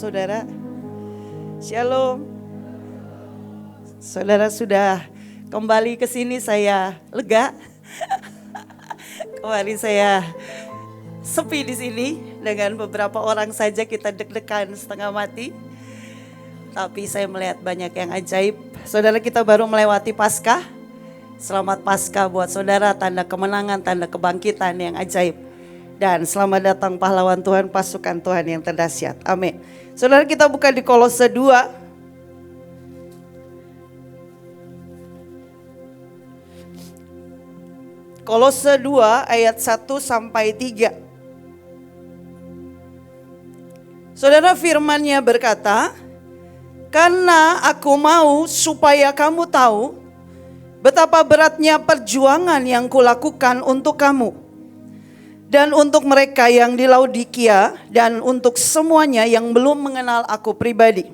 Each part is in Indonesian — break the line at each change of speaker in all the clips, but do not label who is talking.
saudara. Shalom. Saudara sudah kembali ke sini, saya lega. Kemarin saya sepi di sini, dengan beberapa orang saja kita deg-degan setengah mati. Tapi saya melihat banyak yang ajaib. Saudara, kita baru melewati Paskah. Selamat Paskah buat saudara, tanda kemenangan, tanda kebangkitan yang ajaib. Dan selamat datang pahlawan Tuhan, pasukan Tuhan yang terdahsyat. Amin. Saudara, kita buka di Kolose 2. Kolose 2 ayat 1 sampai 3. Saudara, firman-Nya berkata, "Karena aku mau supaya kamu tahu betapa beratnya perjuangan yang kulakukan untuk kamu dan untuk mereka yang di Laodikia dan untuk semuanya yang belum mengenal aku pribadi,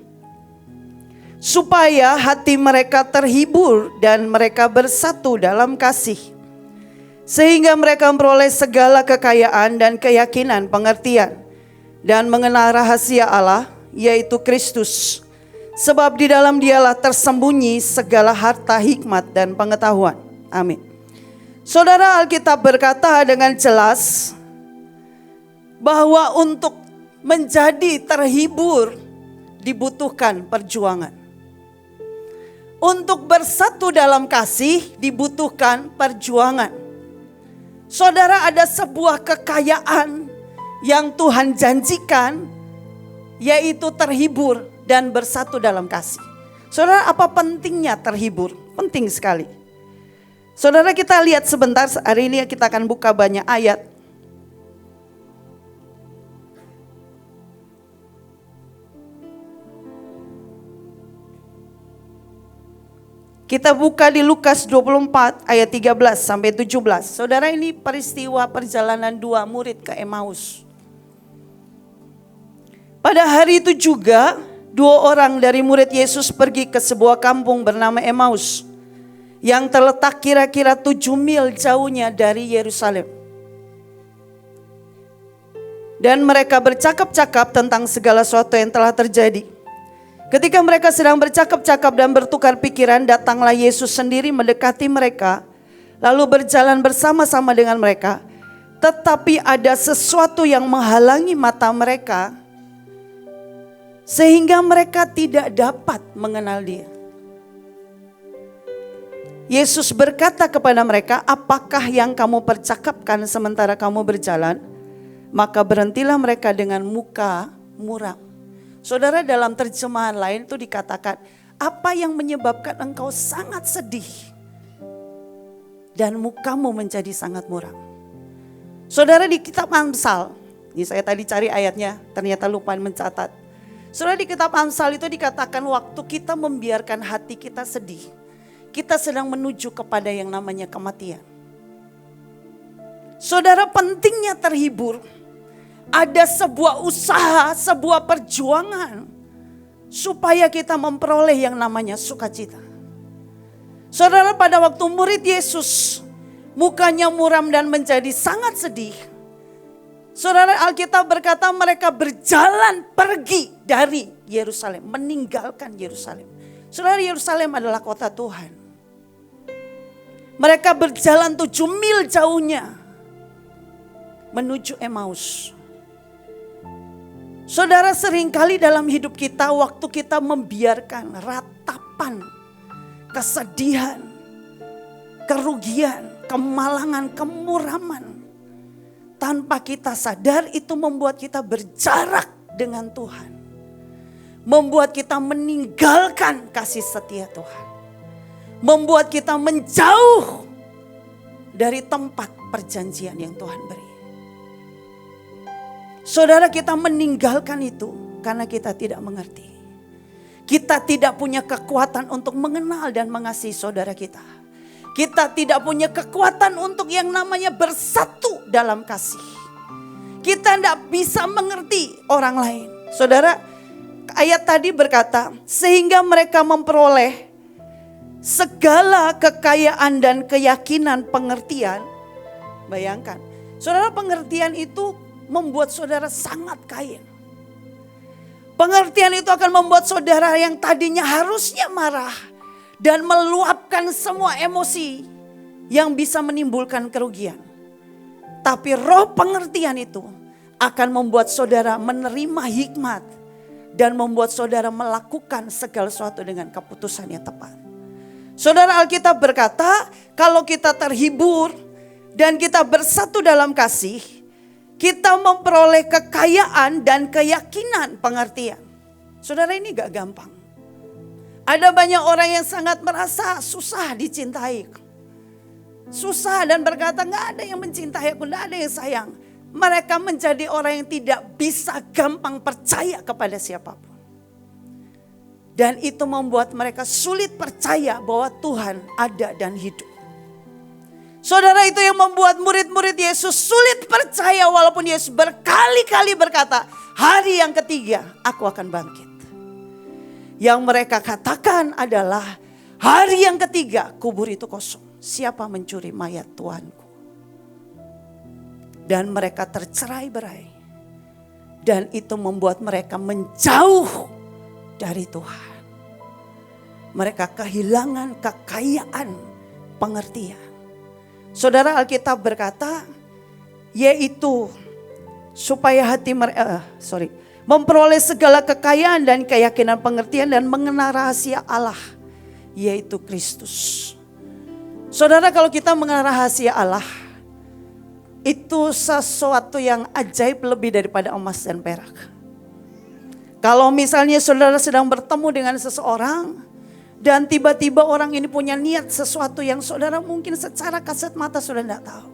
supaya hati mereka terhibur dan mereka bersatu dalam kasih, sehingga mereka memperoleh segala kekayaan dan keyakinan pengertian dan mengenal rahasia Allah, yaitu Kristus. Sebab di dalam Dialah tersembunyi segala harta hikmat dan pengetahuan." Amin. Saudara, Alkitab berkata dengan jelas bahwa untuk menjadi terhibur dibutuhkan perjuangan. Untuk bersatu dalam kasih dibutuhkan perjuangan. Saudara, ada sebuah kekayaan yang Tuhan janjikan, yaitu terhibur dan bersatu dalam kasih. Saudara, apa pentingnya terhibur? Penting sekali. Saudara, kita lihat sebentar, hari ini kita akan buka banyak ayat. Kita buka di Lukas 24 ayat 13 sampai 17. Saudara, ini peristiwa perjalanan dua murid ke Emmaus. Pada hari itu juga, dua orang dari murid Yesus pergi ke sebuah kampung bernama Emmaus, yang terletak kira-kira 7 mil jauhnya dari Yerusalem. Dan mereka bercakap-cakap tentang segala sesuatu yang telah terjadi. Ketika mereka sedang bercakap-cakap dan bertukar pikiran, datanglah Yesus sendiri mendekati mereka, lalu berjalan bersama-sama dengan mereka. Tetapi ada sesuatu yang menghalangi mata mereka, sehingga mereka tidak dapat mengenal Dia. Yesus berkata kepada mereka, "Apakah yang kamu percakapkan sementara kamu berjalan?" Maka berhentilah mereka dengan muka muram. Saudara, dalam terjemahan lain itu dikatakan, apa yang menyebabkan engkau sangat sedih dan mukamu menjadi sangat muram? Saudara, di kitab Amsal, ini saya tadi cari ayatnya, ternyata lupa mencatat. Saudara, di kitab Amsal itu dikatakan waktu kita membiarkan hati kita sedih, kita sedang menuju kepada yang namanya kematian. Saudara, pentingnya terhibur. Ada sebuah usaha, sebuah perjuangan supaya kita memperoleh yang namanya sukacita. Saudara, pada waktu murid Yesus mukanya muram dan menjadi sangat sedih, saudara, Alkitab berkata mereka berjalan pergi dari Yerusalem, meninggalkan Yerusalem. Saudara, Yerusalem adalah kota Tuhan. Mereka berjalan 7 mil jauhnya menuju Emmaus. Saudara, seringkali dalam hidup kita, waktu kita membiarkan ratapan, kesedihan, kerugian, kemalangan, kemuraman, tanpa kita sadar itu membuat kita berjarak dengan Tuhan. Membuat kita meninggalkan kasih setia Tuhan. Membuat kita menjauh dari tempat perjanjian yang Tuhan beri. Saudara, kita meninggalkan itu karena kita tidak mengerti. Kita tidak punya kekuatan untuk mengenal dan mengasihi saudara kita. Kita tidak punya kekuatan untuk yang namanya bersatu dalam kasih. Kita tidak bisa mengerti orang lain. Saudara, ayat tadi berkata, sehingga mereka memperoleh segala kekayaan dan keyakinan pengertian. Bayangkan, saudara, pengertian itu membuat saudara sangat kaya. Pengertian itu akan membuat saudara yang tadinya harusnya marah dan meluapkan semua emosi yang bisa menimbulkan kerugian. Tapi roh pengertian itu akan membuat saudara menerima hikmat dan membuat saudara melakukan segala sesuatu dengan keputusan yang tepat. Saudara, Alkitab berkata, kalau kita terhibur dan kita bersatu dalam kasih, kita memperoleh kekayaan dan keyakinan pengertian. Saudara, ini gak gampang. Ada banyak orang yang sangat merasa susah dicintai. Susah dan berkata gak ada yang mencintai aku, gak ada yang sayang. Mereka menjadi orang yang tidak bisa gampang percaya kepada siapapun. Dan itu membuat mereka sulit percaya bahwa Tuhan ada dan hidup. Saudara, itu yang membuat murid-murid Yesus sulit percaya walaupun Yesus berkali-kali berkata, hari yang ketiga aku akan bangkit. Yang mereka katakan adalah, hari yang ketiga kubur itu kosong. Siapa mencuri mayat Tuanku? Dan mereka tercerai-berai. Dan itu membuat mereka menjauh dari Tuhan. Mereka kehilangan kekayaan pengertian. Saudara, Alkitab berkata, yaitu supaya hati mereka, memperoleh segala kekayaan dan keyakinan pengertian dan mengenal rahasia Allah, yaitu Kristus. Saudara, kalau kita mengenal rahasia Allah, itu sesuatu yang ajaib lebih daripada emas dan perak. Kalau misalnya saudara sedang bertemu dengan seseorang, dan tiba-tiba orang ini punya niat sesuatu yang saudara mungkin secara kasat mata sudah tidak tahu.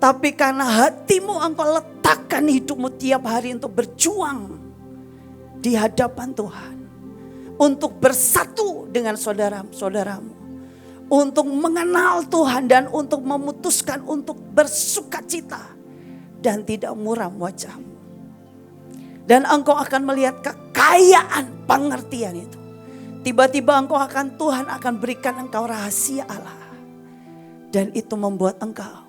Tapi karena hatimu engkau letakkan hidupmu tiap hari untuk berjuang di hadapan Tuhan. Untuk bersatu dengan saudaramu. Untuk mengenal Tuhan dan untuk memutuskan untuk bersukacita. Dan tidak muram wajahmu. Dan engkau akan melihat kekayaan pengertian itu. Tiba-tiba Tuhan akan berikan engkau rahasia Allah. Dan itu membuat engkau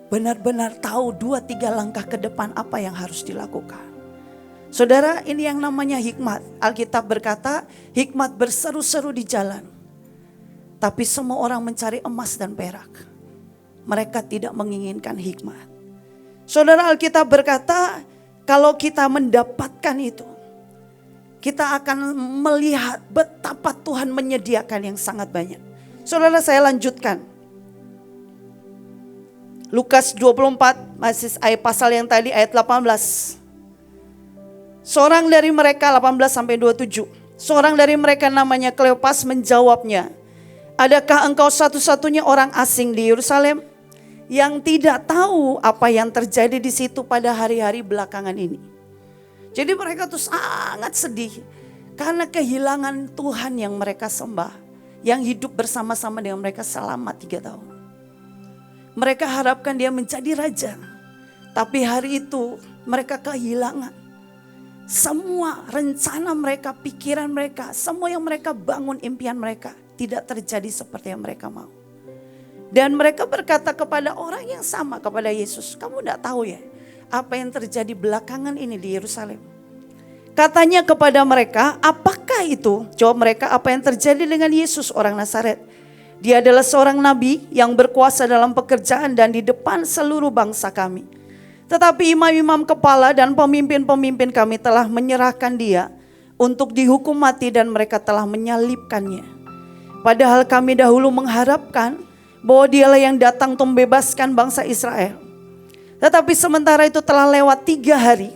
benar-benar tahu 2-3 langkah ke depan apa yang harus dilakukan. Saudara, ini yang namanya hikmat. Alkitab berkata, hikmat berseru-seru di jalan. Tapi semua orang mencari emas dan perak. Mereka tidak menginginkan hikmat. Saudara, Alkitab berkata, kalau kita mendapatkan itu, kita akan melihat betapa Tuhan menyediakan yang sangat banyak. Saudara, saya lanjutkan. Lukas 24, masih ayat pasal yang tadi, ayat 18. Seorang dari mereka, 18-27. Seorang dari mereka namanya Kleopas menjawabnya, adakah engkau satu-satunya orang asing di Yerusalem yang tidak tahu apa yang terjadi di situ pada hari-hari belakangan ini? Jadi mereka tuh sangat sedih karena kehilangan Tuhan yang mereka sembah, yang hidup bersama-sama dengan mereka selama 3 tahun. Mereka harapkan dia menjadi raja, tapi hari itu mereka kehilangan. Semua rencana mereka, pikiran mereka, semua yang mereka bangun, impian mereka tidak terjadi seperti yang mereka mau. Dan mereka berkata kepada orang yang sama, kepada Yesus, kamu tidak tahu ya apa yang terjadi belakangan ini di Yerusalem? Katanya kepada mereka, apakah itu? Jawab mereka, apa yang terjadi dengan Yesus orang Nazaret? Dia adalah seorang nabi yang berkuasa dalam pekerjaan dan di depan seluruh bangsa kami. Tetapi imam-imam kepala dan pemimpin-pemimpin kami telah menyerahkan dia untuk dihukum mati dan mereka telah menyalibkannya. Padahal kami dahulu mengharapkan bahwa dialah yang datang untuk membebaskan bangsa Israel. Tetapi sementara itu telah lewat 3 hari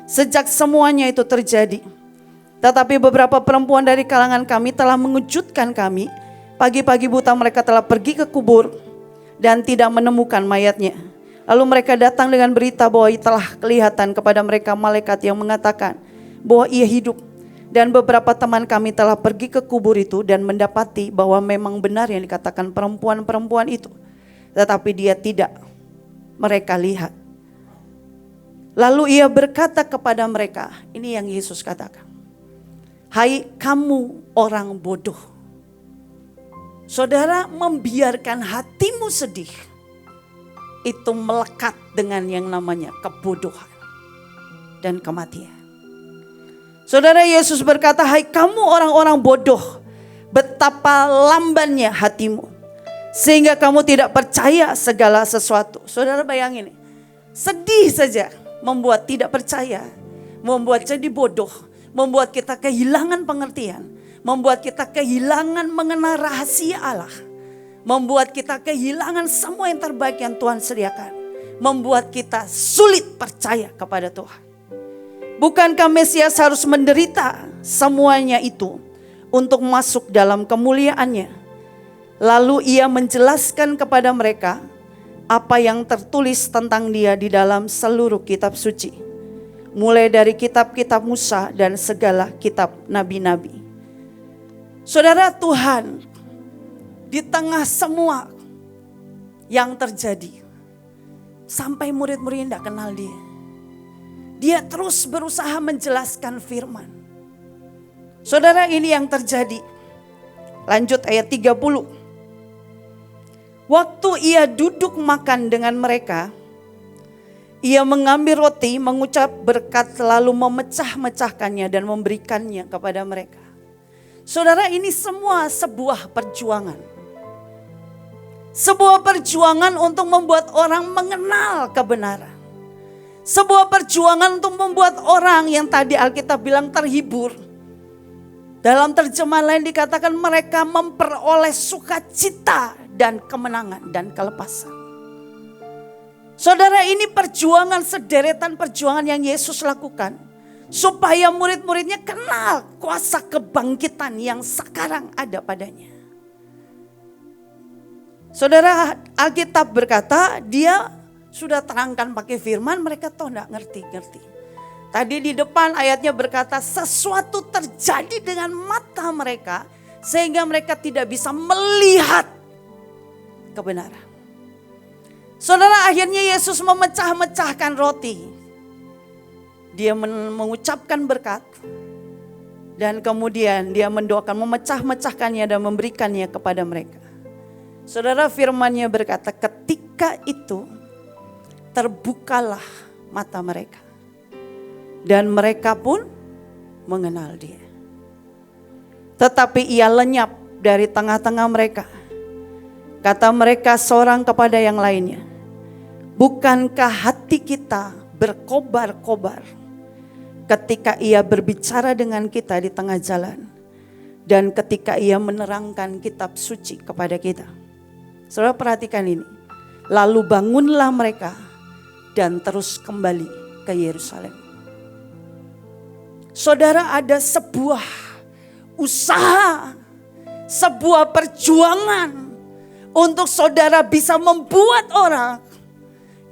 sejak semuanya itu terjadi. Tetapi beberapa perempuan dari kalangan kami telah mengejutkan kami. Pagi-pagi buta mereka telah pergi ke kubur dan tidak menemukan mayatnya. Lalu mereka datang dengan berita bahwa telah kelihatan kepada mereka malaikat yang mengatakan bahwa ia hidup. Dan beberapa teman kami telah pergi ke kubur itu dan mendapati bahwa memang benar yang dikatakan perempuan-perempuan itu. Tetapi dia tidak mereka lihat. Lalu ia berkata kepada mereka, ini yang Yesus katakan. Hai kamu orang bodoh. Saudara, membiarkan hatimu sedih, itu melekat dengan yang namanya kebodohan dan kematian. Saudara, Yesus berkata, hai kamu orang-orang bodoh, betapa lambannya hatimu, sehingga kamu tidak percaya segala sesuatu. Saudara bayangin, sedih saja membuat tidak percaya, membuat jadi bodoh, membuat kita kehilangan pengertian, membuat kita kehilangan mengenal rahasia Allah, membuat kita kehilangan semua yang terbaik yang Tuhan sediakan, membuat kita sulit percaya kepada Tuhan. Bukankah Mesias harus menderita semuanya itu untuk masuk dalam kemuliaannya? Lalu ia menjelaskan kepada mereka apa yang tertulis tentang dia di dalam seluruh kitab suci, mulai dari kitab-kitab Musa dan segala kitab nabi-nabi. Saudara, Tuhan di tengah semua yang terjadi, sampai murid-murid tidak kenal dia, dia terus berusaha menjelaskan firman. Saudara, ini yang terjadi. Lanjut ayat 30. Waktu ia duduk makan dengan mereka, ia mengambil roti, mengucap berkat, lalu memecah-mecahkannya dan memberikannya kepada mereka. Saudara, ini semua sebuah perjuangan. Sebuah perjuangan untuk membuat orang mengenal kebenaran. Sebuah perjuangan untuk membuat orang yang tadi Alkitab bilang terhibur. Dalam terjemahan lain dikatakan mereka memperoleh sukacita dan kemenangan dan kelepasan. Saudara, ini perjuangan, sederetan perjuangan yang Yesus lakukan, supaya murid-muridnya kenal kuasa kebangkitan yang sekarang ada padanya. Saudara, Alkitab berkata dia sudah terangkan pakai firman, mereka toh enggak ngerti-ngerti. Tadi di depan ayatnya berkata sesuatu terjadi dengan mata mereka sehingga mereka tidak bisa melihat kebenaran. Saudara, akhirnya Yesus memecah-mecahkan roti. Dia mengucapkan berkat dan kemudian dia mendoakan, memecah-mecahkannya dan memberikannya kepada mereka. Saudara, firman-Nya berkata ketika itu terbukalah mata mereka dan mereka pun mengenal dia. Tetapi ia lenyap dari tengah-tengah mereka. Kata mereka seorang kepada yang lainnya, bukankah hati kita berkobar-kobar ketika ia berbicara dengan kita di tengah jalan dan ketika ia menerangkan kitab suci kepada kita? Saudara, perhatikan ini. Lalu bangunlah mereka dan terus kembali ke Yerusalem. Saudara, ada sebuah usaha, sebuah perjuangan untuk saudara bisa membuat orang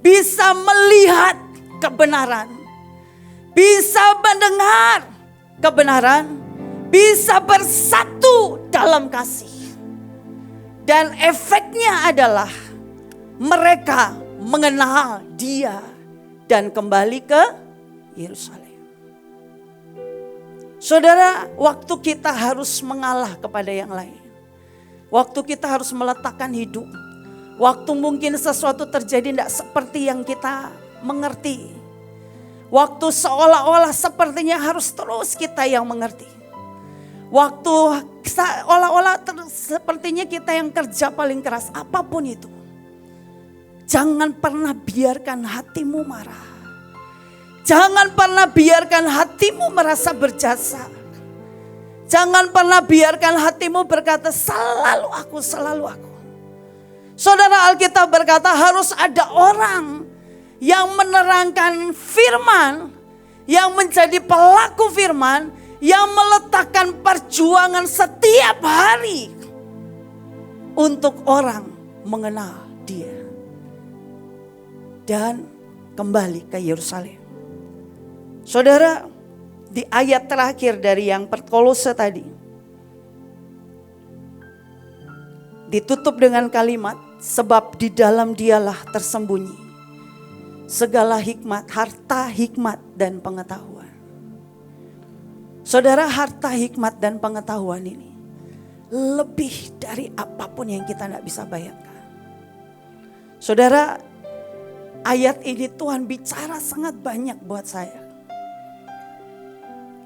bisa melihat kebenaran, bisa mendengar kebenaran, bisa bersatu dalam kasih. Dan efeknya adalah mereka mengenal dia dan kembali ke Yerusalem. Saudara, waktu kita harus mengalah kepada yang lain, waktu kita harus meletakkan hidup, waktu mungkin sesuatu terjadi tidak seperti yang kita mengerti, waktu seolah-olah sepertinya harus terus kita yang mengerti, waktu seolah-olah sepertinya kita yang kerja paling keras, apapun itu. Jangan pernah biarkan hatimu marah. Jangan pernah biarkan hatimu merasa berjasa. Jangan pernah biarkan hatimu berkata selalu aku, selalu aku. Saudara, Alkitab berkata harus ada orang yang menerangkan firman, yang menjadi pelaku firman, yang meletakkan perjuangan setiap hari untuk orang mengenal dia dan kembali ke Yerusalem. Saudara, di ayat terakhir dari yang Kolose tadi ditutup dengan kalimat, sebab di dalam dialah tersembunyi segala hikmat, harta hikmat dan pengetahuan. Saudara, harta hikmat dan pengetahuan ini lebih dari apapun yang kita tidak bisa bayangkan. Saudara, ayat ini Tuhan bicara sangat banyak buat saya.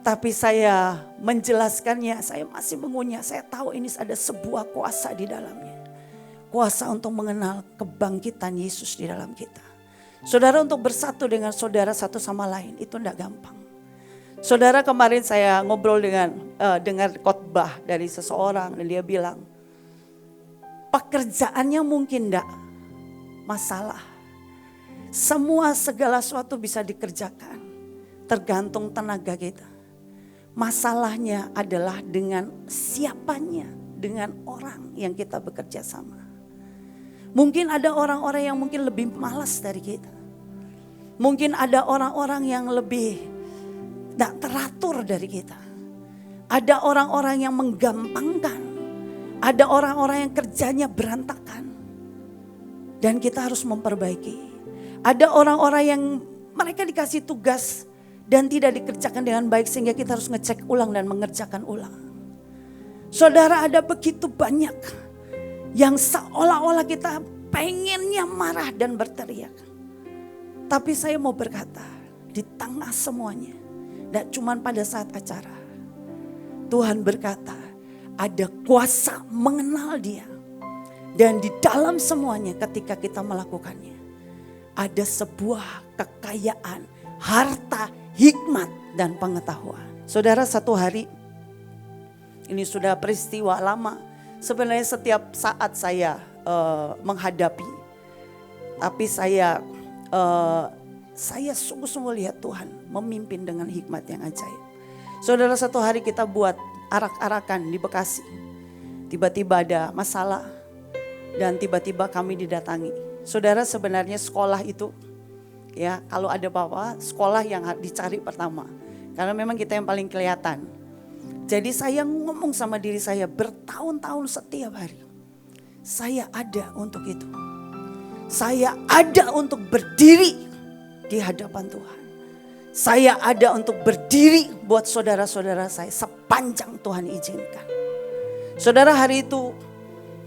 Tapi saya menjelaskannya, saya masih mengunyah. Saya tahu ini ada sebuah kuasa di dalamnya. Kuasa untuk mengenal kebangkitan Yesus di dalam kita. Saudara, untuk bersatu dengan saudara satu sama lain itu tidak gampang. Saudara, kemarin saya ngobrol dengar khotbah dari seseorang dan dia bilang, pekerjaannya mungkin tidak masalah. Semua segala sesuatu bisa dikerjakan, tergantung tenaga kita. Masalahnya adalah dengan siapanya, dengan orang yang kita bekerja sama. Mungkin ada orang-orang yang mungkin lebih malas dari kita. Mungkin ada orang-orang yang lebih tidak teratur dari kita. Ada orang-orang yang menggampangkan. Ada orang-orang yang kerjanya berantakan. Dan kita harus memperbaiki. Ada orang-orang yang mereka dikasih tugas dan tidak dikerjakan dengan baik sehingga kita harus ngecek ulang dan mengerjakan ulang. Saudara, ada begitu banyak yang seolah-olah kita pengennya marah dan berteriak. Tapi saya mau berkata, di tengah semuanya, tidak cuma pada saat acara, Tuhan berkata ada kuasa mengenal Dia. Dan di dalam semuanya ketika kita melakukannya, ada sebuah kekayaan, harta, hikmat dan pengetahuan. Saudara, satu hari, ini sudah peristiwa lama. Sebenarnya setiap saat saya menghadapi, tapi saya sungguh-sungguh lihat Tuhan memimpin dengan hikmat yang ajaib. Saudara, satu hari kita buat arak-arakan di Bekasi. Tiba-tiba ada masalah dan tiba-tiba kami didatangi. Saudara, sebenarnya sekolah itu, ya, kalau ada apa-apa, sekolah yang dicari pertama. Karena memang kita yang paling kelihatan. Jadi saya ngomong sama diri saya bertahun-tahun setiap hari. Saya ada untuk itu. Saya ada untuk berdiri di hadapan Tuhan. Saya ada untuk berdiri buat saudara-saudara saya sepanjang Tuhan izinkan. Saudara, hari itu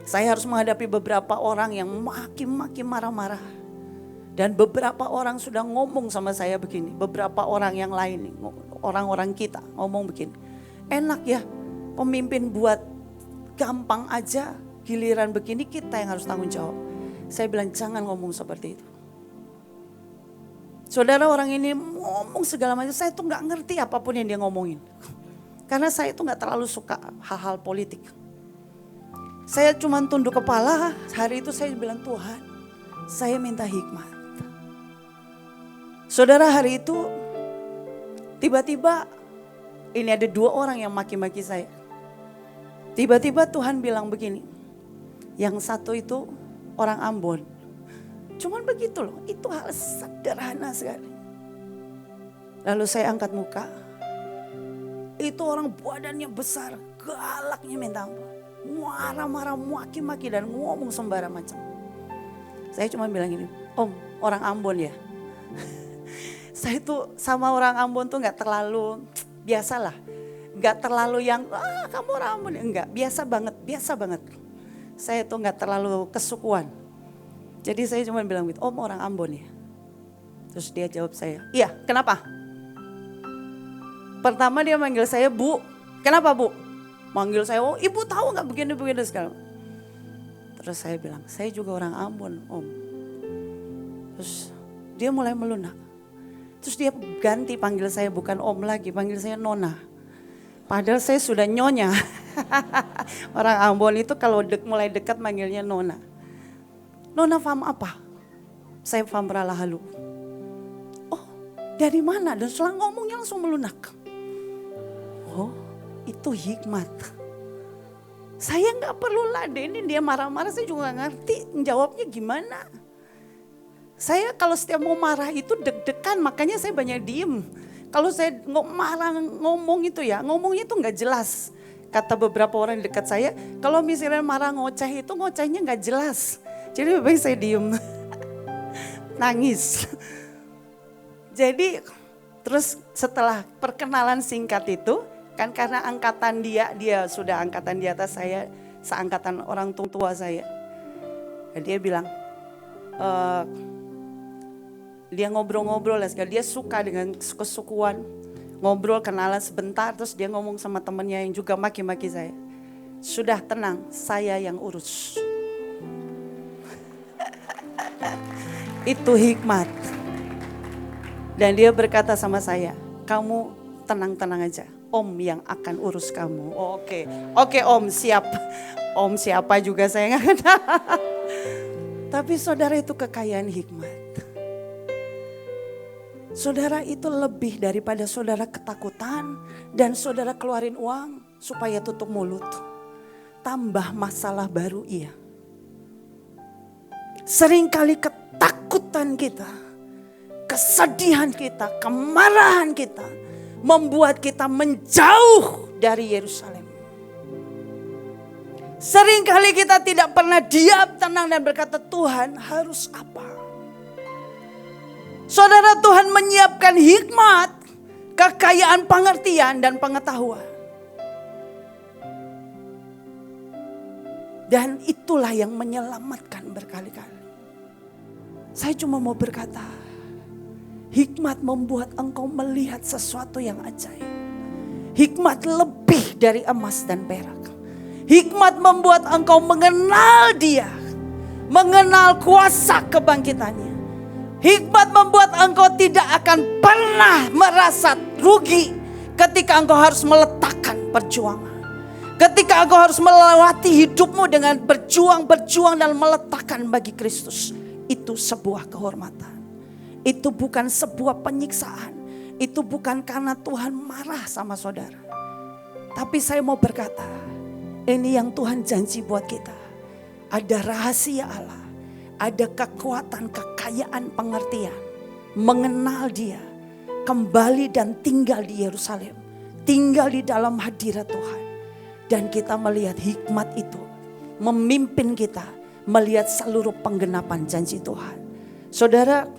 saya harus menghadapi beberapa orang yang makin marah-marah. Dan beberapa orang sudah ngomong sama saya begini. Beberapa orang yang lain, orang-orang kita ngomong begini. Enak ya pemimpin buat gampang aja, giliran begini kita yang harus tanggung jawab. Saya bilang jangan ngomong seperti itu. Saudara, orang ini ngomong segala macam, saya tuh gak ngerti apapun yang dia ngomongin. Karena saya tuh gak terlalu suka hal-hal politik. Saya cuma tunduk kepala, hari itu saya bilang Tuhan, saya minta hikmat. Saudara, hari itu tiba-tiba ini ada 2 orang yang maki-maki saya. Tiba-tiba Tuhan bilang begini, yang satu itu orang Ambon. Cuman begitu loh, itu hal sederhana sekali. Lalu saya angkat muka, itu orang badannya besar, galaknya minta ampun. Marah-marah, maki-maki dan ngomong sembarang macam. Saya cuma bilang gini, Om, orang Ambon ya. Saya tuh sama orang Ambon tuh gak terlalu, biasalah. Gak terlalu yang, kamu orang Ambon. Enggak, biasa banget. Saya tuh gak terlalu kesukuan. Jadi saya cuma bilang gitu, Om orang Ambon ya. Terus dia jawab saya, iya kenapa? Pertama dia manggil saya Bu, kenapa Bu? Manggil saya, oh ibu tahu gak begini-begini segala. Terus saya bilang, saya juga orang Ambon Om. Terus dia mulai melunak. Terus dia ganti panggil saya bukan Om lagi, panggil saya Nona. Padahal saya sudah nyonya. Orang Ambon itu kalau mulai dekat manggilnya Nona. Nona paham apa? Saya paham Rala Halu. Oh dari mana? Dan setelah ngomongnya langsung melunak. Oh itu hikmat. Saya gak perlu ladenin dia marah-marah, saya juga gak ngerti jawabnya gimana. Saya kalau setiap mau marah itu deg-degan, makanya saya banyak diem. Kalau saya ngomong itu ya, ngomongnya itu gak jelas. Kata beberapa orang di dekat saya, kalau misalnya marah ngoceh itu ngocehnya gak jelas. Jadi lebih baik saya diem. Nangis. Jadi terus setelah perkenalan singkat itu, kan karena angkatan dia sudah angkatan di atas saya, seangkatan orang tua saya. Dan dia bilang, dia ngobrol-ngobrol lah sekali, dia suka dengan kesukuan. Ngobrol, kenalan sebentar, terus dia ngomong sama temennya yang juga maki-maki saya. Sudah tenang, saya yang urus. Itu hikmat. Dan dia berkata sama saya, kamu tenang-tenang aja, Om yang akan urus kamu. Oh, oke Om, siap. Om siapa juga saya nggak kenal. Tapi saudara, itu kekayaan hikmat. Saudara, itu lebih daripada saudara ketakutan dan saudara keluarin uang supaya tutup mulut. Tambah masalah baru iya. Seringkali ketakutan kita, kesedihan kita, kemarahan kita membuat kita menjauh dari Yerusalem. Seringkali kita tidak pernah diam, tenang dan berkata, Tuhan harus apa? Saudara, Tuhan menyiapkan hikmat, kekayaan pengertian dan pengetahuan. Dan itulah yang menyelamatkan berkali-kali. Saya cuma mau berkata, hikmat membuat engkau melihat sesuatu yang ajaib. Hikmat lebih dari emas dan perak. Hikmat membuat engkau mengenal Dia, mengenal kuasa kebangkitannya. Hikmat membuat engkau tidak akan pernah merasa rugi ketika engkau harus meletakkan perjuangan. Ketika engkau harus melewati hidupmu dengan berjuang dan meletakkan bagi Kristus. Itu sebuah kehormatan. Itu bukan sebuah penyiksaan. Itu bukan karena Tuhan marah sama saudara. Tapi saya mau berkata, ini yang Tuhan janji buat kita. Ada rahasia Allah. Ada kekuatan, kekayaan, pengertian. Mengenal Dia. Kembali dan tinggal di Yerusalem. Tinggal di dalam hadirat Tuhan. Dan kita melihat hikmat itu. Memimpin kita. Melihat seluruh penggenapan janji Tuhan. Saudara,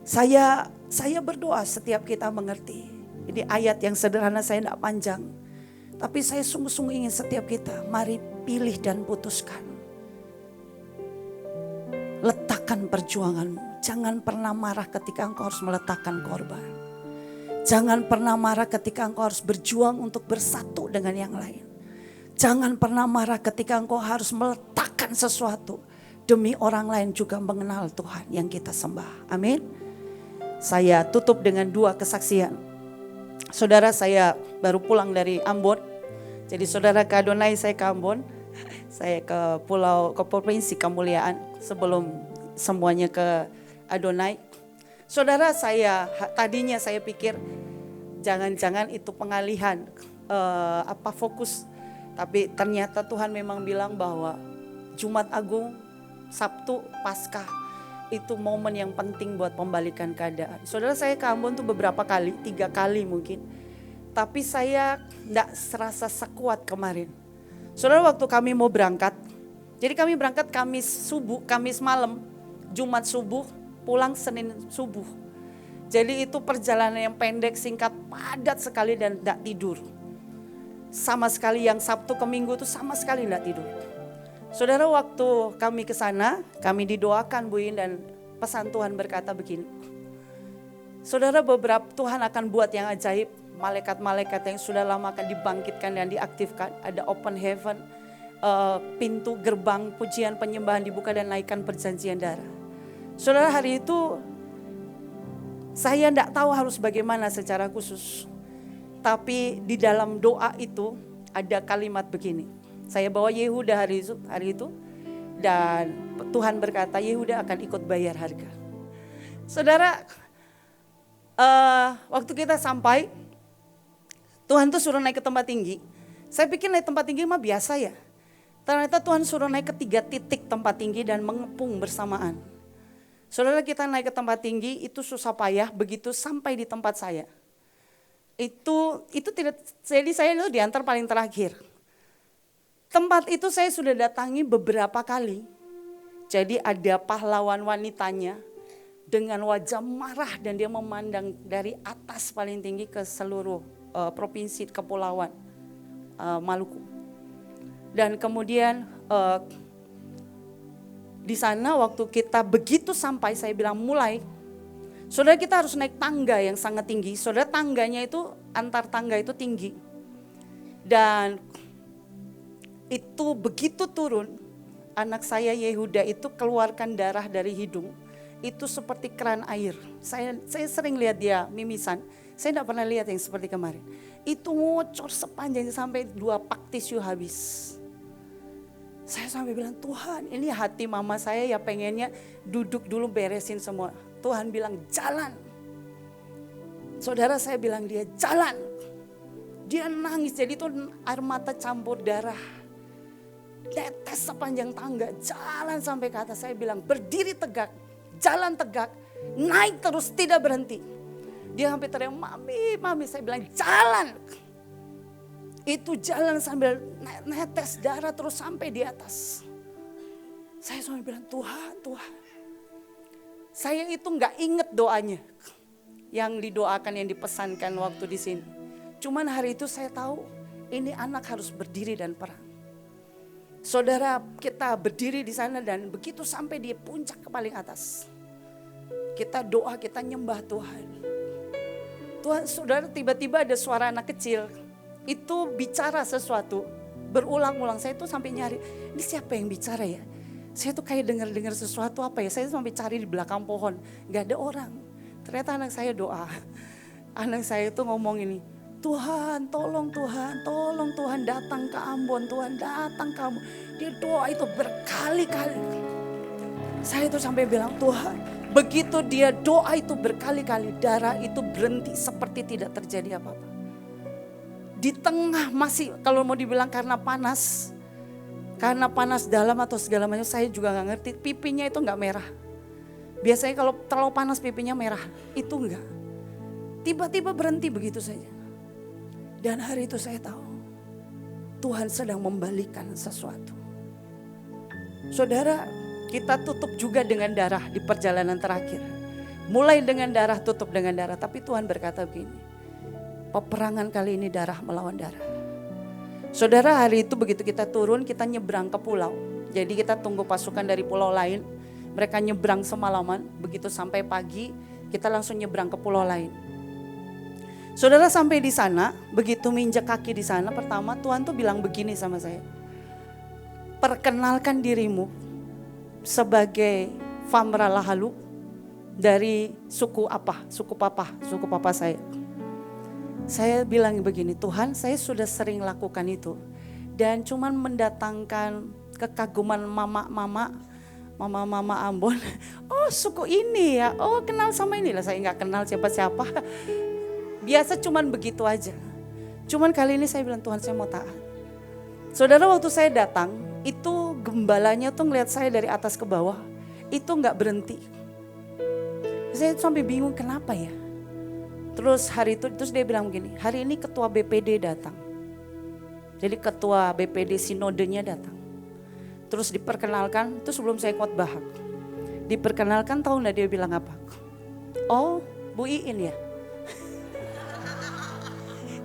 saya berdoa setiap kita mengerti. Ini ayat yang sederhana, saya tidak panjang. Tapi saya sungguh-sungguh ingin setiap kita, mari pilih dan putuskan. Letakkan perjuanganmu. Jangan pernah marah ketika engkau harus meletakkan korban. Jangan pernah marah ketika engkau harus berjuang untuk bersatu dengan yang lain. Jangan pernah marah ketika engkau harus meletakkan sesuatu. Demi orang lain juga mengenal Tuhan yang kita sembah. Amin. Saya tutup dengan 2 kesaksian. Saudara, saya baru pulang dari Ambon. Jadi saudara ke Adonai, saya ke Ambon. Saya ke Provinsi Kemuliaan sebelum semuanya ke Adonai. Saudara, tadinya saya pikir jangan-jangan itu pengalihan fokus. Tapi ternyata Tuhan memang bilang bahwa Jumat Agung, Sabtu, Paskah itu momen yang penting buat pembalikan keadaan. Saudara, saya ke Ambon tuh beberapa kali, 3 kali mungkin. Tapi saya tidak serasa sekuat kemarin. Saudara, waktu kami mau berangkat, jadi kami berangkat Kamis malam, Jumat subuh, pulang Senin subuh. Jadi itu perjalanan yang pendek, singkat, padat sekali dan tidak tidur. Sama sekali yang Sabtu ke Minggu itu sama sekali tidak tidur. Saudara, waktu kami ke sana, kami didoakan Bu In, dan pesan Tuhan berkata begini. Saudara, beberapa Tuhan akan buat yang ajaib. Malaikat-malaikat yang sudah lama akan dibangkitkan dan diaktifkan. Ada open heaven, pintu gerbang pujian penyembahan dibuka dan naikkan perjanjian darah. Saudara, hari itu saya tidak tahu harus bagaimana secara khusus. Tapi di dalam doa itu ada kalimat begini. Saya bawa Yehuda hari itu dan Tuhan berkata Yehuda akan ikut bayar harga. Saudara, waktu kita sampai, Tuhan tuh suruh naik ke tempat tinggi. Saya pikir naik tempat tinggi mah biasa ya. Ternyata Tuhan suruh naik ke 3 titik tempat tinggi dan mengepung bersamaan. Saudara, kita naik ke tempat tinggi itu susah payah, begitu sampai di tempat saya. Itu tidak, jadi saya itu diantar paling terakhir. Tempat itu saya sudah datangi beberapa kali. Jadi ada pahlawan wanitanya dengan wajah marah dan dia memandang dari atas paling tinggi ke seluruh provinsi kepulauan Maluku. Dan kemudian di sana waktu kita begitu sampai, saya bilang mulai. Saudara, kita harus naik tangga yang sangat tinggi. Saudara, tangganya itu, antar tangga itu tinggi. Dan itu begitu turun, anak saya Yehuda itu keluarkan darah dari hidung. Itu seperti keran air. Saya sering lihat dia mimisan. Saya tidak pernah lihat yang seperti kemarin. Itu ngocor sepanjangnya sampai 2 pak tisu habis. Saya sampai bilang, Tuhan, ini hati mama saya ya pengennya duduk dulu beresin semua. Tuhan bilang jalan. Saudara, saya bilang dia jalan. Dia nangis, jadi itu air mata campur darah. Netes sepanjang tangga, jalan sampai ke atas. Saya bilang berdiri tegak, jalan tegak, naik terus tidak berhenti. Dia sampai teriak, mami, mami. Saya bilang jalan. Itu jalan sambil netes darah terus sampai di atas. Saya sampai bilang, Tuhan, Tuhan. Saya itu gak inget doanya yang didoakan, yang dipesankan waktu di sini. Cuman hari itu saya tahu ini anak harus berdiri dan perang. Saudara, kita berdiri di sana dan begitu sampai di puncak ke paling atas. Kita doa, kita nyembah Tuhan. Tuhan, saudara, tiba-tiba ada suara anak kecil. Itu bicara sesuatu. Berulang-ulang, saya tuh sampai nyari. Ini siapa yang bicara ya? Saya tuh kayak dengar-dengar sesuatu apa ya. Saya sampai cari di belakang pohon. Gak ada orang. Ternyata anak saya doa. Anak saya tuh ngomong ini. Tuhan, tolong Tuhan datang ke Ambon, Tuhan datang ke Ambon. Dia doa itu berkali-kali. Saya tuh sampai bilang, Tuhan. Begitu dia doa itu berkali-kali, darah itu berhenti seperti tidak terjadi apa-apa. Di tengah masih, kalau mau dibilang karena panas dalam atau segala macam, saya juga gak ngerti. Pipinya itu gak merah. Biasanya kalau terlalu panas pipinya merah, itu enggak. Tiba-tiba berhenti begitu saja. Dan hari itu saya tahu Tuhan sedang membalikan sesuatu. Saudara, kita tutup juga dengan darah di perjalanan terakhir. Mulai dengan darah, tutup dengan darah. Tapi Tuhan berkata begini, peperangan kali ini darah melawan darah. Saudara, hari itu begitu kita turun, kita nyebrang ke pulau. Jadi kita tunggu pasukan dari pulau lain. Mereka nyebrang semalaman, begitu sampai pagi kita langsung nyebrang ke pulau lain. Saudara, sampai di sana, begitu menginjak kaki di sana, pertama Tuhan tuh bilang begini sama saya. Perkenalkan dirimu sebagai Famra Lahalu dari suku apa? Suku papa saya. Saya bilang begini, Tuhan, saya sudah sering lakukan itu. Dan cuman mendatangkan kekaguman mama Ambon. Oh, suku ini ya. Oh, kenal sama ini lah. Saya nggak kenal siapa-siapa. Biasa cuman begitu aja. Cuman kali ini saya bilang, Tuhan, saya mau taat. Saudara, waktu saya datang, itu gembalanya tuh ngeliat saya dari atas ke bawah. Itu nggak berhenti. Saya sampai bingung kenapa ya. Terus hari itu, terus dia bilang begini, hari ini ketua BPD datang. Jadi ketua BPD sinodenya datang. Terus diperkenalkan, itu sebelum saya khotbah. Diperkenalkan, tahu nggak dia bilang apa? Oh, Bu Iin ya.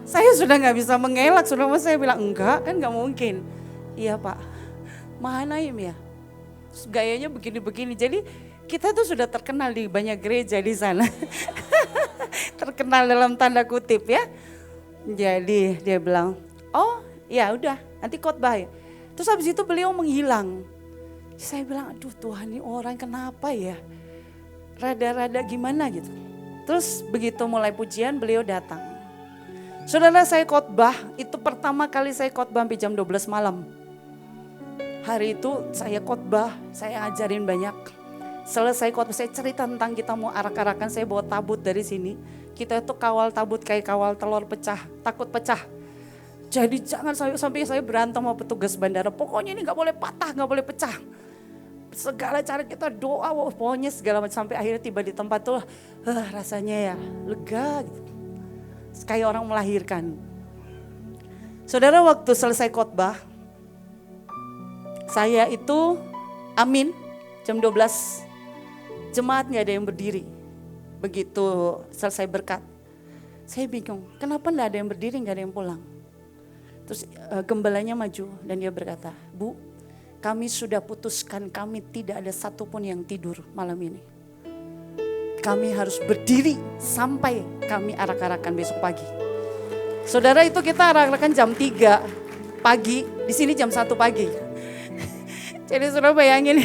Saya sudah nggak bisa mengelak, sudah saya bilang enggak, kan nggak mungkin. Iya Pak, Mahanaim ya. Gayanya begini-begini, jadi kita tuh sudah terkenal di banyak gereja di sana. Terkenal dalam tanda kutip ya. Jadi dia bilang, oh ya udah nanti khotbah ya. Terus habis itu beliau menghilang. Saya bilang, aduh Tuhan, ini orang kenapa ya? Rada-rada gimana gitu. Terus begitu mulai pujian beliau datang. Saudara, saya khotbah, itu pertama kali saya khotbah sampai jam 12 malam. Hari itu saya khotbah, saya ajarin banyak. Selesai khotbah, saya cerita tentang kita mau arak-arakan, saya bawa tabut dari sini. Kita itu kawal tabut kayak kawal telur pecah, takut pecah. Jadi jangan sampai saya berantem sama petugas bandara. Pokoknya ini gak boleh patah, gak boleh pecah. Segala cara kita doa, pokoknya segala macam. Sampai akhirnya tiba di tempat tuh, rasanya ya lega gitu. Kayak orang melahirkan. Saudara, waktu selesai khotbah, saya itu amin jam 12. Jemaat gak ada yang berdiri. Begitu selesai berkat. Saya bingung, kenapa gak ada yang berdiri, gak ada yang pulang. Terus gembalanya maju dan dia berkata, Bu, kami sudah putuskan kami tidak ada satupun yang tidur malam ini. kami harus berdiri sampai kami arak-arakan besok pagi. Saudara, itu kita arak-arakan jam 3 pagi, di sini jam 1 pagi. Jadi saudara bayangin,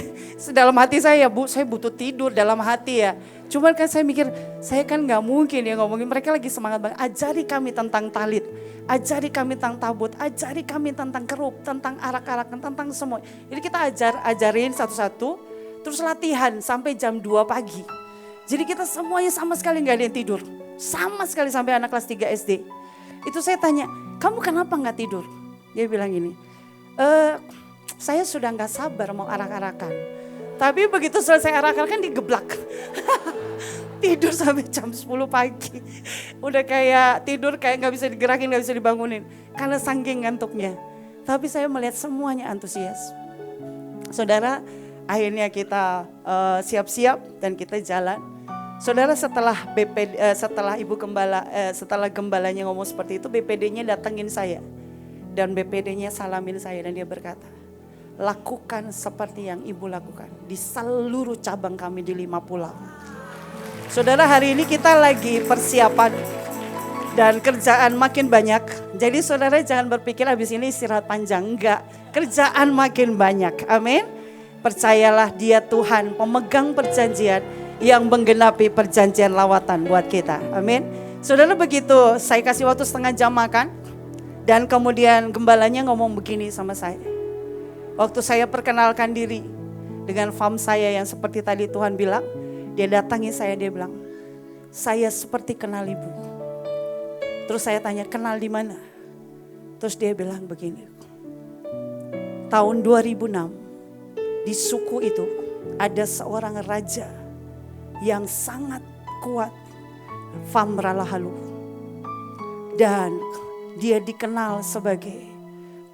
dalam hati saya, Bu, saya butuh tidur dalam hati ya. Cuman kan saya mikir, saya kan gak mungkin ya ngomongin, mereka lagi semangat banget. Ajari kami tentang talit, ajari kami tentang tabut, ajari kami tentang kerup, tentang arak-arakan, tentang semua. Jadi kita ajarin satu-satu, terus latihan sampai jam 2 pagi. Jadi kita semuanya sama sekali gak ada yang tidur. Sama sekali sampai anak kelas 3 SD. Itu saya tanya, kamu kenapa gak tidur? Dia bilang gini, saya sudah gak sabar mau arak-arakan. Tapi begitu selesai arak-arakan digeblak. Tidur sampai jam 10 pagi. Udah kayak tidur kayak gak bisa digerakin, gak bisa dibangunin. Karena saking ngantuknya. Tapi saya melihat semuanya antusias. Saudara, akhirnya kita siap-siap dan kita jalan. Saudara, setelah setelah Ibu Gembala, setelah gembalanya ngomong seperti itu, BPD-nya datengin saya. Dan BPD-nya salamin saya dan dia berkata, lakukan seperti yang Ibu lakukan di seluruh cabang kami di 5 pulau. Saudara, hari ini kita lagi persiapan dan kerjaan makin banyak. Jadi saudara jangan berpikir habis ini istirahat panjang. Enggak, kerjaan makin banyak. Amin. Percayalah, Dia Tuhan pemegang perjanjian yang menggenapi perjanjian lawatan buat kita. Amin. Saudara, begitu saya kasih waktu setengah jam makan. Dan kemudian gembalanya ngomong begini sama saya. Waktu saya perkenalkan diri dengan fam saya yang seperti tadi Tuhan bilang, dia datangi saya, dia bilang, saya seperti kenal Ibu. Terus saya tanya, kenal di mana? Terus dia bilang begini, tahun 2006 di suku itu ada seorang raja yang sangat kuat, Fam Ralahalu. Dan dia dikenal sebagai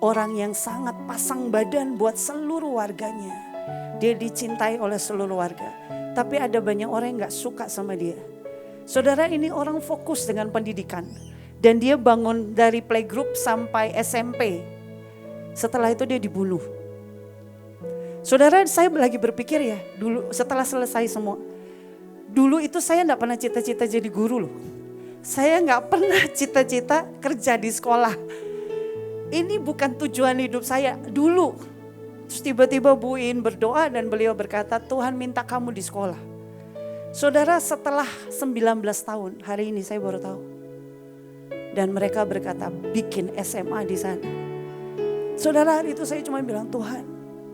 orang yang sangat pasang badan buat seluruh warganya. Dia dicintai oleh seluruh warga. Tapi ada banyak orang yang gak suka sama dia. Saudara, ini orang fokus dengan pendidikan. Dan dia bangun dari playgroup sampai SMP. Setelah itu dia dibunuh. Saudara, saya lagi berpikir ya, dulu setelah selesai semua. Dulu itu saya gak pernah cita-cita jadi guru loh. Saya gak pernah cita-cita kerja di sekolah. Ini bukan tujuan hidup saya dulu. Terus tiba-tiba Bu In berdoa dan beliau berkata, Tuhan minta kamu di sekolah. Saudara, setelah 19 tahun, hari ini saya baru tahu. Dan mereka berkata, bikin SMA di sana. Saudara, hari itu saya cuma bilang, Tuhan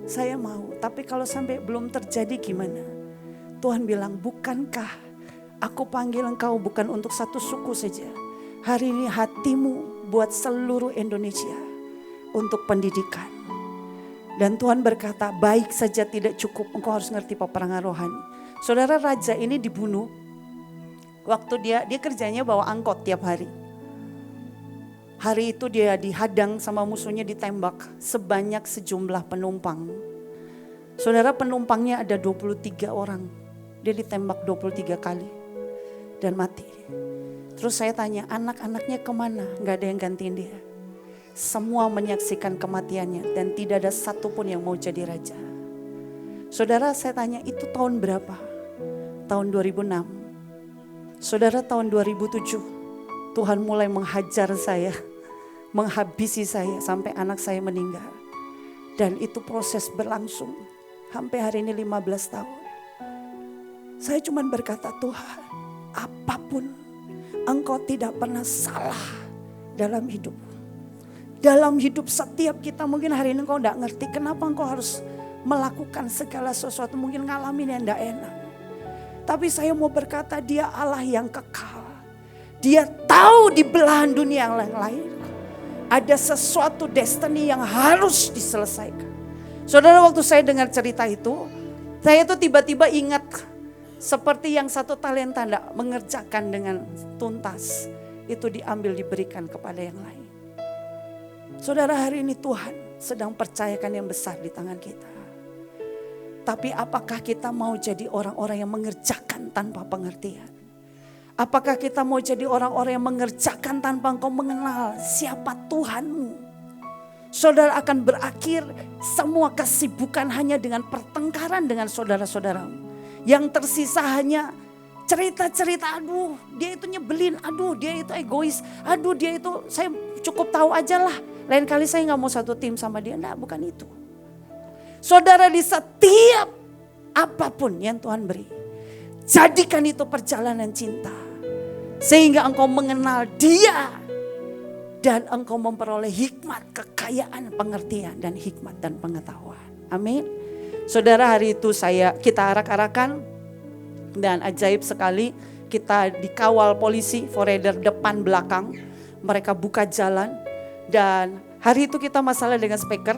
saya mau. Tapi kalau sampai belum terjadi gimana? Tuhan bilang, bukankah aku panggil engkau bukan untuk satu suku saja. Hari ini hatimu buat seluruh Indonesia untuk pendidikan. Dan Tuhan berkata, baik saja tidak cukup, engkau harus ngerti peperangan rohani. Saudara, raja ini dibunuh waktu dia kerjanya bawa angkot tiap hari. Hari itu dia dihadang sama musuhnya, ditembak sebanyak sejumlah penumpang. Saudara, penumpangnya ada 23 orang. Dia ditembak 23 kali dan mati. Terus saya tanya, anak-anaknya kemana? Gak ada yang gantiin dia. Semua menyaksikan kematiannya dan tidak ada satupun yang mau jadi raja. Saudara, saya tanya, itu tahun berapa? Tahun 2006. Saudara, tahun 2007 Tuhan mulai menghajar saya, menghabisi saya sampai anak saya meninggal. Dan itu proses berlangsung sampai hari ini 15 tahun. Saya cuma berkata, Tuhan, apapun Engkau tidak pernah salah dalam hidup. Dalam hidup setiap kita, mungkin hari ini engkau tidak ngerti kenapa engkau harus melakukan segala sesuatu. Mungkin ngalamin yang tidak enak. Tapi saya mau berkata, Dia Allah yang kekal. Dia tahu di belahan dunia yang lain ada sesuatu destiny yang harus diselesaikan. Saudara, waktu saya dengar cerita itu, saya tuh tiba-tiba ingat seperti yang 1 talenta tidak mengerjakan dengan tuntas, itu diambil diberikan kepada yang lain. Saudara, hari ini Tuhan sedang percayakan yang besar di tangan kita. Tapi apakah kita mau jadi orang-orang yang mengerjakan tanpa pengertian? Apakah kita mau jadi orang-orang yang mengerjakan tanpa engkau mengenal siapa Tuhanmu? Saudara, akan berakhir semua kesibukan hanya dengan pertengkaran dengan saudara-saudaramu. Yang tersisa hanya cerita-cerita, aduh dia itu nyebelin, aduh dia itu egois, aduh dia itu saya cukup tahu aja lah. Lain kali saya gak mau satu tim sama dia, nah bukan itu. Saudara, di setiap apapun yang Tuhan beri, jadikan itu perjalanan cinta. Sehingga engkau mengenal dia dan engkau memperoleh hikmat, kekayaan, pengertian dan hikmat dan pengetahuan. Amin. Saudara, hari itu kita arak-arakan dan ajaib sekali, kita dikawal polisi, foreder depan belakang, mereka buka jalan. Dan hari itu kita masalah dengan speaker.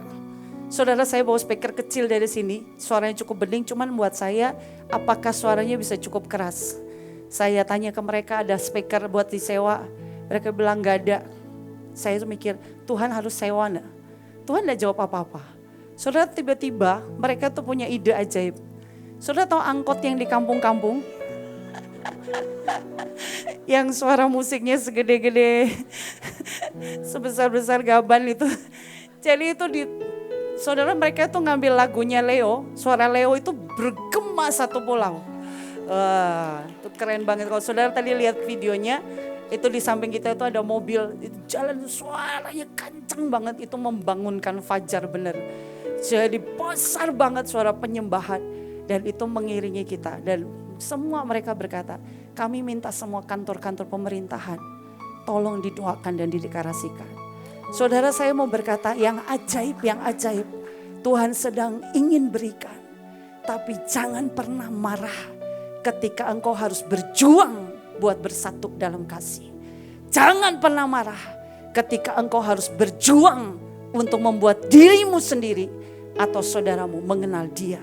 Saudara, saya bawa speaker kecil dari sini, suaranya cukup bening, cuman buat saya apakah suaranya bisa cukup keras. Saya tanya ke mereka, ada speaker buat disewa, mereka bilang gak ada. Saya tuh mikir, Tuhan harus sewa gak? Tuhan gak jawab apa-apa. Saudara, tiba-tiba mereka tuh punya ide ajaib. Saudara tahu angkot yang di kampung-kampung? Yang suara musiknya segede-gede, sebesar-besar gaban itu. Jadi itu saudara, mereka tuh ngambil lagunya Leo, suara Leo itu bergema satu pulau. Itu keren banget. Kalau saudara tadi lihat videonya, itu di samping kita itu ada mobil, itu jalan suaranya kenceng banget, itu membangunkan fajar bener. Jadi besar banget suara penyembahan. Dan itu mengiringi kita. Dan semua mereka berkata, kami minta semua kantor-kantor pemerintahan, tolong didoakan dan dideklarasikan. Saudara, saya mau berkata yang ajaib, Tuhan sedang ingin berikan. Tapi jangan pernah marah ketika engkau harus berjuang buat bersatu dalam kasih. Jangan pernah marah ketika engkau harus berjuang untuk membuat dirimu sendiri atau saudaramu mengenal dia.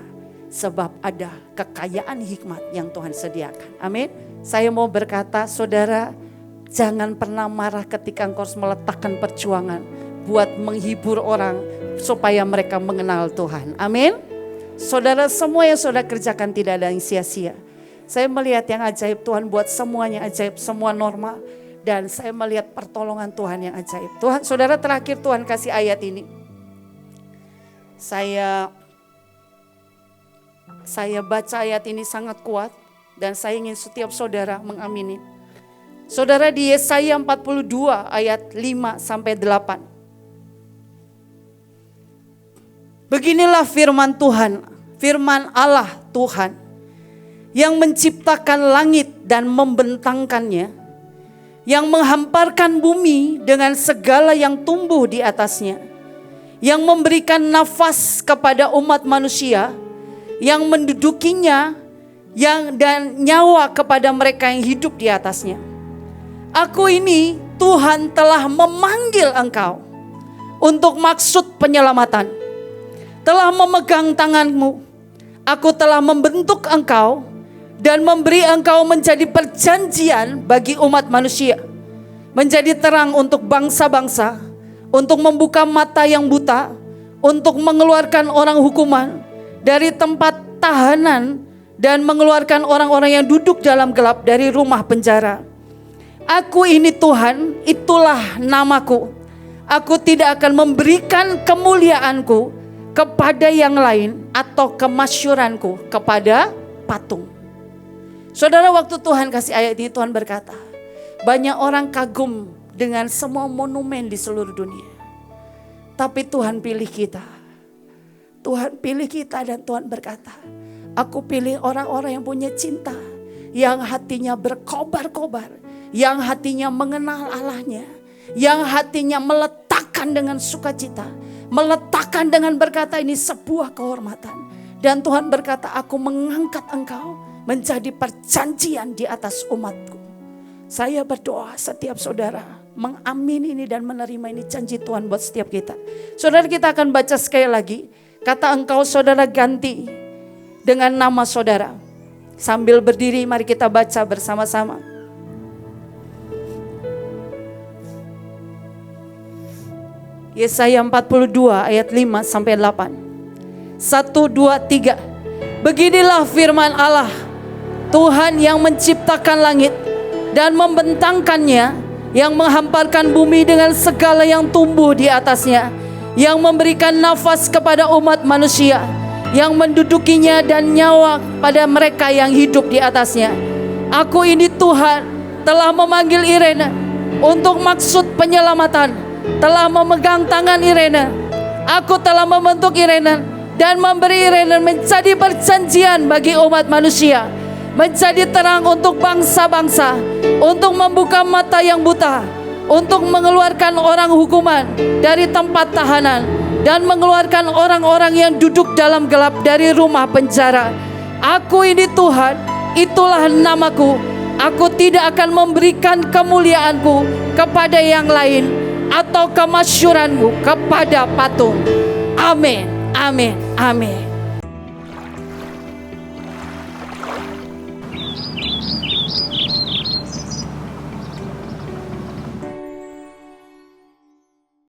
Sebab ada kekayaan hikmat yang Tuhan sediakan. Amin. Saya mau berkata, saudara, jangan pernah marah ketika engkau harus meletakkan perjuangan buat menghibur orang supaya mereka mengenal Tuhan. Amin. Saudara, semua yang saudara kerjakan tidak ada yang sia-sia. Saya melihat yang ajaib, Tuhan buat semuanya ajaib, semua normal. Dan saya melihat pertolongan Tuhan yang ajaib. Tuhan, saudara, terakhir Tuhan kasih ayat ini. Saya baca ayat ini sangat kuat dan saya ingin setiap saudara mengamini. Saudara, di Yesaya 42 ayat 5 sampai 8. Beginilah firman Tuhan, firman Allah Tuhan yang menciptakan langit dan membentangkannya, yang menghamparkan bumi dengan segala yang tumbuh di atasnya, yang memberikan nafas kepada umat manusia, yang mendudukinya, dan nyawa kepada mereka yang hidup di atasnya. Aku ini Tuhan telah memanggil engkau untuk maksud penyelamatan, telah memegang tanganmu. Aku telah membentuk engkau dan memberi engkau menjadi perjanjian bagi umat manusia, menjadi terang untuk bangsa-bangsa, untuk membuka mata yang buta, untuk mengeluarkan orang hukuman dari tempat tahanan, dan mengeluarkan orang-orang yang duduk dalam gelap dari rumah penjara. Aku ini Tuhan, itulah namaku. Aku tidak akan memberikan kemuliaanku kepada yang lain atau kemasyuranku kepada patung. Saudara, waktu Tuhan kasih ayat ini, Tuhan berkata, banyak orang kagum dengan semua monumen di seluruh dunia. Tapi Tuhan pilih kita. Tuhan pilih kita dan Tuhan berkata, aku pilih orang-orang yang punya cinta, yang hatinya berkobar-kobar, yang hatinya mengenal Allahnya, yang hatinya meletakkan dengan sukacita, meletakkan dengan berkata ini sebuah kehormatan. Dan Tuhan berkata, aku mengangkat engkau menjadi perjanjian di atas umatku. Saya berdoa setiap saudara mengamini ini dan menerima ini janji Tuhan buat setiap kita. Saudara, kita akan baca sekali lagi. Kata engkau saudara ganti dengan nama saudara. Sambil berdiri mari kita baca bersama-sama. Yesaya 42 ayat 5 sampai 8. 1, 2, 3. Beginilah firman Allah, Tuhan yang menciptakan langit dan membentangkannya, yang menghamparkan bumi dengan segala yang tumbuh di atasnya, yang memberikan nafas kepada umat manusia, yang mendudukinya dan nyawa pada mereka yang hidup di atasnya.
Aku ini Tuhan telah memanggil Irene untuk maksud penyelamatan, telah memegang tangan Irene. Aku telah membentuk Irene dan memberi Irene menjadi perjanjian bagi umat manusia, menjadi terang untuk bangsa-bangsa, untuk membuka mata yang buta, untuk mengeluarkan orang hukuman dari tempat tahanan, dan mengeluarkan orang-orang yang duduk dalam gelap dari rumah penjara. Aku ini Tuhan, itulah namaku. Aku tidak akan memberikan kemuliaanku kepada yang lain atau kemasyhuranku kepada patung. Amin, amin, amin.